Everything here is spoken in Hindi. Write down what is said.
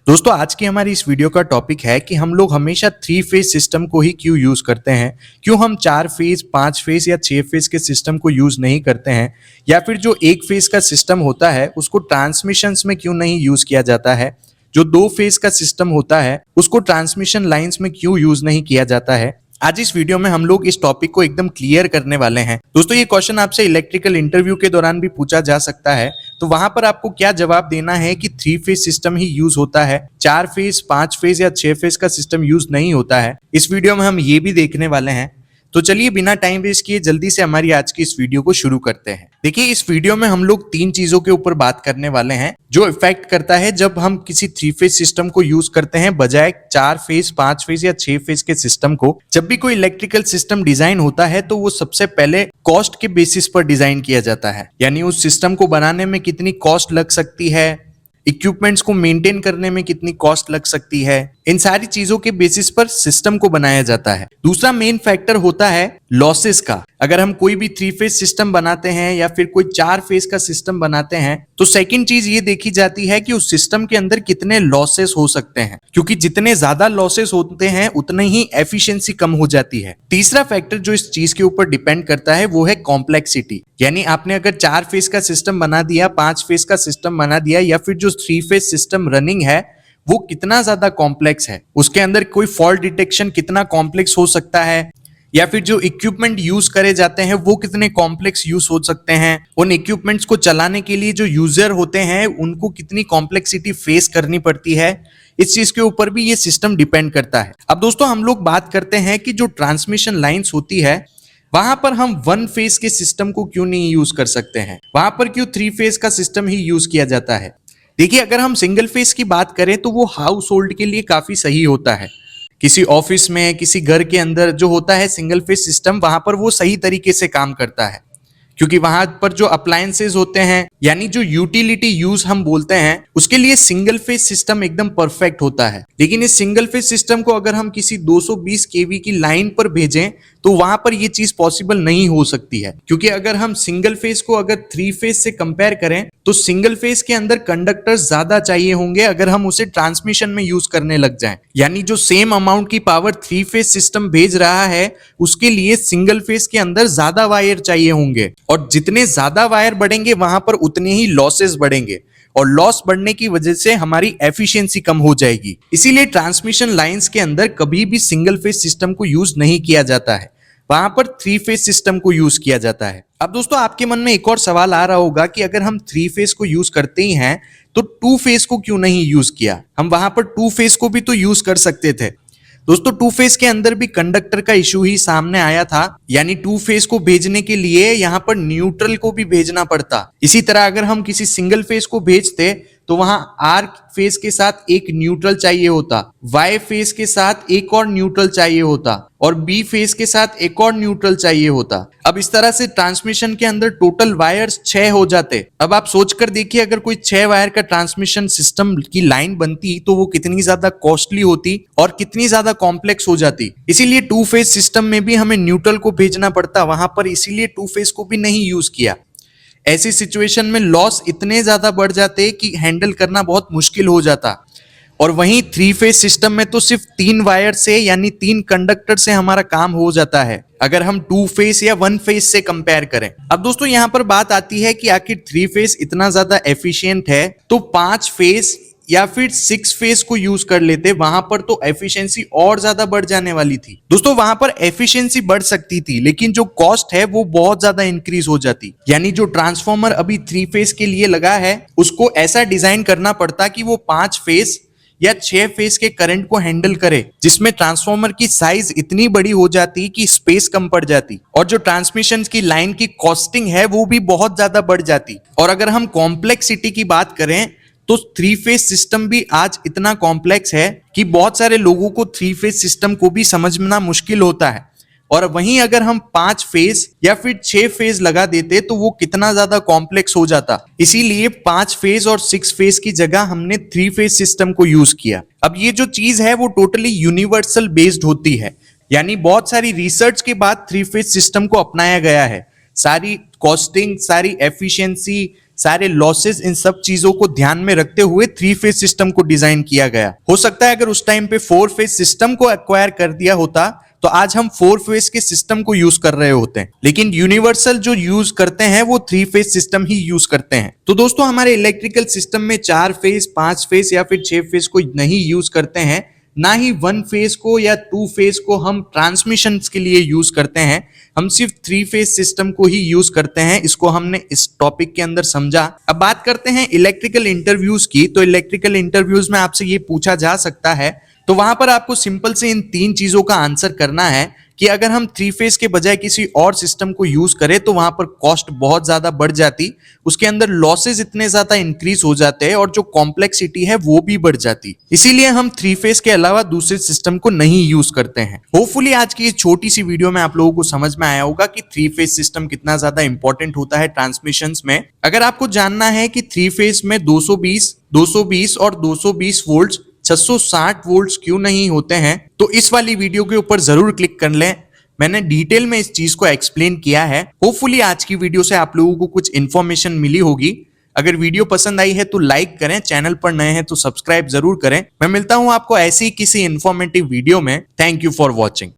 दोस्तों आज की हमारी इस वीडियो का टॉपिक है कि हम लोग हमेशा 3 फेज सिस्टम को ही क्यों यूज करते हैं। क्यों हम 4 फेज 5 फेज या 6 फेज के सिस्टम को यूज नहीं करते हैं, या फिर जो 1 फेज का सिस्टम होता है उसको ट्रांसमिशंस में क्यों नहीं यूज किया जाता है, जो 2 फेज का सिस्टम होता है उसको ट्रांसमिशन लाइंस में क्यों यूज नहीं किया जाता है। आज इस वीडियो में हम लोग इस टॉपिक को एकदम क्लियर करने वाले हैं। दोस्तों ये क्वेश्चन आपसे इलेक्ट्रिकल इंटरव्यू के दौरान भी पूछा जा सकता है, तो वहां पर आपको क्या जवाब देना है कि 3 फेज सिस्टम ही यूज होता है, 4 फेज 5 फेज या 6 फेज का सिस्टम यूज नहीं होता है। इस वीडियो में हम ये भी देखने वाले हैं। तो चलिए बिना टाइम वेस्ट किए जल्दी से हमारी आज की इस वीडियो को शुरू करते हैं। देखिए इस वीडियो में हम लोग 3 चीजों के ऊपर बात करने वाले हैं जो इफेक्ट करता है जब हम किसी 3 फेज सिस्टम को यूज करते हैं बजाय 4 फेज 5 फेज या 6 फेज के सिस्टम को। जब भी कोई इलेक्ट्रिकल सिस्टम डिजाइन होता है तो वो सबसे पहले कॉस्ट के बेसिस पर डिजाइन किया जाता है, यानी उस सिस्टम को बनाने में कितनी कॉस्ट लग सकती है, इक्विपमेंट्स को मेंटेन करने में कितनी कॉस्ट लग सकती है, इन सारी चीजों के बेसिस पर सिस्टम को बनाया जाता है। दूसरा मेन फैक्टर होता है लॉसेस का। अगर हम कोई भी 3 फेज सिस्टम बनाते हैं या फिर कोई 4 फेज का सिस्टम बनाते हैं तो सेकंड चीज ये देखी जाती है कि उस सिस्टम के अंदर कितने लॉसेस हो सकते हैं, क्योंकि जितने ज्यादा लॉसेस होते हैं उतने ही एफिशिएंसी कम हो जाती है। तीसरा फैक्टर जो इस चीज के ऊपर डिपेंड करता है वो है कॉम्प्लेक्सिटी, यानी आपने अगर 4 फेज का सिस्टम बना दिया, 5 फेज का सिस्टम बना दिया, या फिर जो 3 फेज सिस्टम रनिंग है वो कितना ज्यादा कॉम्प्लेक्स है, उसके अंदर कोई फॉल्ट डिटेक्शन कितना कॉम्प्लेक्स हो सकता है, या फिर जो इक्विपमेंट यूज करे जाते हैं वो कितने कॉम्प्लेक्स यूज हो सकते हैं, उन इक्विपमेंट्स को चलाने के लिए जो यूजर होते हैं उनको कितनी कॉम्प्लेक्सिटी फेस करनी पड़ती है, इस चीज के ऊपर भी ये सिस्टम डिपेंड करता है। अब दोस्तों हम लोग बात करते हैं कि जो ट्रांसमिशन लाइंस होती है वहां पर हम 1 फेज के सिस्टम को क्यों नहीं यूज कर सकते हैं, वहां पर क्यों 3 फेज का सिस्टम ही यूज किया जाता है। देखिए अगर हम सिंगल फेज की बात करें तो वो हाउस होल्ड के लिए काफी सही होता है। किसी ऑफिस में, किसी घर के अंदर जो होता है सिंगल फेज सिस्टम, वहां पर वो सही तरीके से काम करता है, क्योंकि वहां पर जो अप्लायंसेस होते हैं यानी जो यूटिलिटी यूज हम बोलते हैं उसके लिए सिंगल फेज सिस्टम एकदम परफेक्ट होता है। लेकिन इस सिंगल फेज सिस्टम को अगर हम किसी 220 केवी की लाइन पर भेजें तो वहां पर ये चीज पॉसिबल नहीं हो सकती है, क्योंकि अगर हम सिंगल फेज को अगर 3 फेज से कंपेयर करें तो सिंगल फेज के अंदर कंडक्टर्स ज्यादा चाहिए होंगे अगर हम उसे ट्रांसमिशन में यूज करने लग जाएं। यानी जो सेम अमाउंट की पावर 3 फेज सिस्टम भेज रहा है उसके लिए सिंगल फेज के अंदर ज्यादा वायर चाहिए होंगे, और जितने ज्यादा वायर बढ़ेंगे वहां पर उतने ही लॉसेस बढ़ेंगे, और लॉस बढ़ने की वजह से हमारी एफिशिएंसी कम हो जाएगी। इसीलिए ट्रांसमिशन लाइंस के अंदर कभी भी सिंगल फेज सिस्टम को यूज नहीं किया जाता है, वहां पर 3 फेज सिस्टम को यूज किया जाता है। अब दोस्तों आपके मन में एक और सवाल आ रहा होगा कि अगर हम 3 फेज को यूज करते ही हैं तो 2 फेज को क्यों नहीं यूज किया, हम वहां पर 2 फेज को भी तो यूज कर सकते थे। दोस्तों 2 फेज के अंदर भी कंडक्टर का इशू ही सामने आया था, यानी 2 फेज को भेजने के लिए यहाँ पर न्यूट्रल को भी भेजना पड़ता। इसी तरह अगर हम किसी सिंगल फेज को भेजते तो वहां आर फेज के साथ एक न्यूट्रल चाहिए होता, वाई फेज के साथ एक और न्यूट्रल चाहिए होता, और बी फेज के साथ एक और न्यूट्रल चाहिए होता। अब इस तरह से ट्रांसमिशन के अंदर टोटल वायर्स 6 हो जाते। अब आप सोचकर देखिए अगर कोई 6 वायर का ट्रांसमिशन सिस्टम की लाइन बनती तो वो कितनी ज्यादा कॉस्टली होती और कितनी ज्यादा कॉम्प्लेक्स हो जाती। इसीलिए 2 फेज सिस्टम में भी हमें न्यूट्रल को भेजना पड़ता वहां पर, इसीलिए 2 फेज को भी नहीं यूज किया। ऐसी सिचुएशन में लॉस इतने ज्यादा बढ़ जाते कि हैंडल करना बहुत मुश्किल हो जाता, और वहीं 3 फेज सिस्टम में तो सिर्फ 3 वायर से यानी 3 कंडक्टर से हमारा काम हो जाता है अगर हम 2 फेज या 1 फेज से कंपेयर करें। अब दोस्तों यहां पर बात आती है कि आखिर 3 फेज इतना ज्यादा एफिशिएंट है तो 5 फेज या फिर 6 फेज को यूज कर लेते, वहां पर तो एफिशिएंसी और ज्यादा बढ़ जाने वाली थी। दोस्तों वहां पर एफिशिएंसी बढ़ सकती थी लेकिन जो कॉस्ट है वो बहुत ज्यादा इंक्रीज हो जाती, यानी जो ट्रांसफॉर्मर अभी 3 फेज के लिए लगा है उसको ऐसा डिजाइन करना पड़ता कि वो 5 फेज या 6 फेज के करंट को हैंडल करे, जिसमें ट्रांसफॉर्मर की साइज इतनी बड़ी हो जाती कि स्पेस कम पड़ जाती, और जो ट्रांसमिशन की लाइन की कॉस्टिंग है वो भी बहुत ज्यादा बढ़ जाती। और अगर हम कॉम्प्लेक्सिटी की बात करें तो 3 फेज सिस्टम भी आज इतना कॉम्प्लेक्स है कि बहुत सारे लोगों को 3 फेज सिस्टम को भी समझना मुश्किल होता है, और वहीं अगर हम 5 फेज या फिर 6 फेज लगा देते तो वो कितना ज्यादा कॉम्प्लेक्स हो जाता। इसीलिए 5 फेज और 6 फेज की जगह हमने 3 फेज सिस्टम को यूज किया। अब ये जो चीज है वो टोटली यूनिवर्सल बेस्ड होती है, यानी बहुत सारी रिसर्च के बाद 3 फेज सिस्टम को अपनाया गया है। सारी कॉस्टिंग, सारी एफिशिएंसी, सारे लॉसेस, इन सब चीजों को ध्यान में रखते हुए 3 फेज सिस्टम को डिजाइन किया गया। हो सकता है अगर उस टाइम पे 4 फेज सिस्टम को एक्वायर कर दिया होता तो आज हम 4 फेज के सिस्टम को यूज कर रहे होते हैं, लेकिन यूनिवर्सल जो यूज करते हैं वो 3 फेज सिस्टम ही यूज करते हैं। तो दोस्तों हमारे इलेक्ट्रिकल सिस्टम में 4 फेज, 5 फेज या फिर 6 फेज को नहीं यूज करते हैं, ना ही 1 फेज को या 2 फेज को हम ट्रांसमिशन के लिए यूज करते हैं। हम सिर्फ 3 फेज सिस्टम को ही यूज करते हैं। इसको हमने इस टॉपिक के अंदर समझा। अब बात करते हैं इलेक्ट्रिकल इंटरव्यूज की। तो इलेक्ट्रिकल इंटरव्यूज में आपसे ये पूछा जा सकता है, तो वहां पर आपको सिंपल से इन 3 चीजों का आंसर करना है कि अगर हम 3 फेज के बजाय किसी और सिस्टम को यूज करें तो वहां पर कॉस्ट बहुत ज्यादा बढ़ जाती, उसके अंदर लॉसेस इतने ज्यादा इंक्रीज हो जाते हैं और जो कॉम्प्लेक्सिटी है वो भी बढ़ जाती। इसीलिए हम 3 फेज के अलावा दूसरे सिस्टम को नहीं यूज करते हैं। होपफुली आज की इस छोटी सी वीडियो में आप लोगों को समझ में आया होगा कि 3 फेज सिस्टम कितना ज्यादा इंपॉर्टेंट होता है ट्रांसमिशंस में। अगर आपको जानना है कि 3 फेज में 220 और 220 वोल्ट 660 वोल्ट्स क्यों नहीं होते हैं, तो इस वाली वीडियो के ऊपर जरूर क्लिक कर लें। मैंने डिटेल में इस चीज को एक्सप्लेन किया है। होपफुली आज की वीडियो से आप लोगों को कुछ इंफॉर्मेशन मिली होगी। अगर वीडियो पसंद आई है तो लाइक करें, चैनल पर नए हैं तो सब्सक्राइब जरूर करें। मैं मिलता हूं आपको ऐसी किसी इंफॉर्मेटिव वीडियो में। Thank you for watching.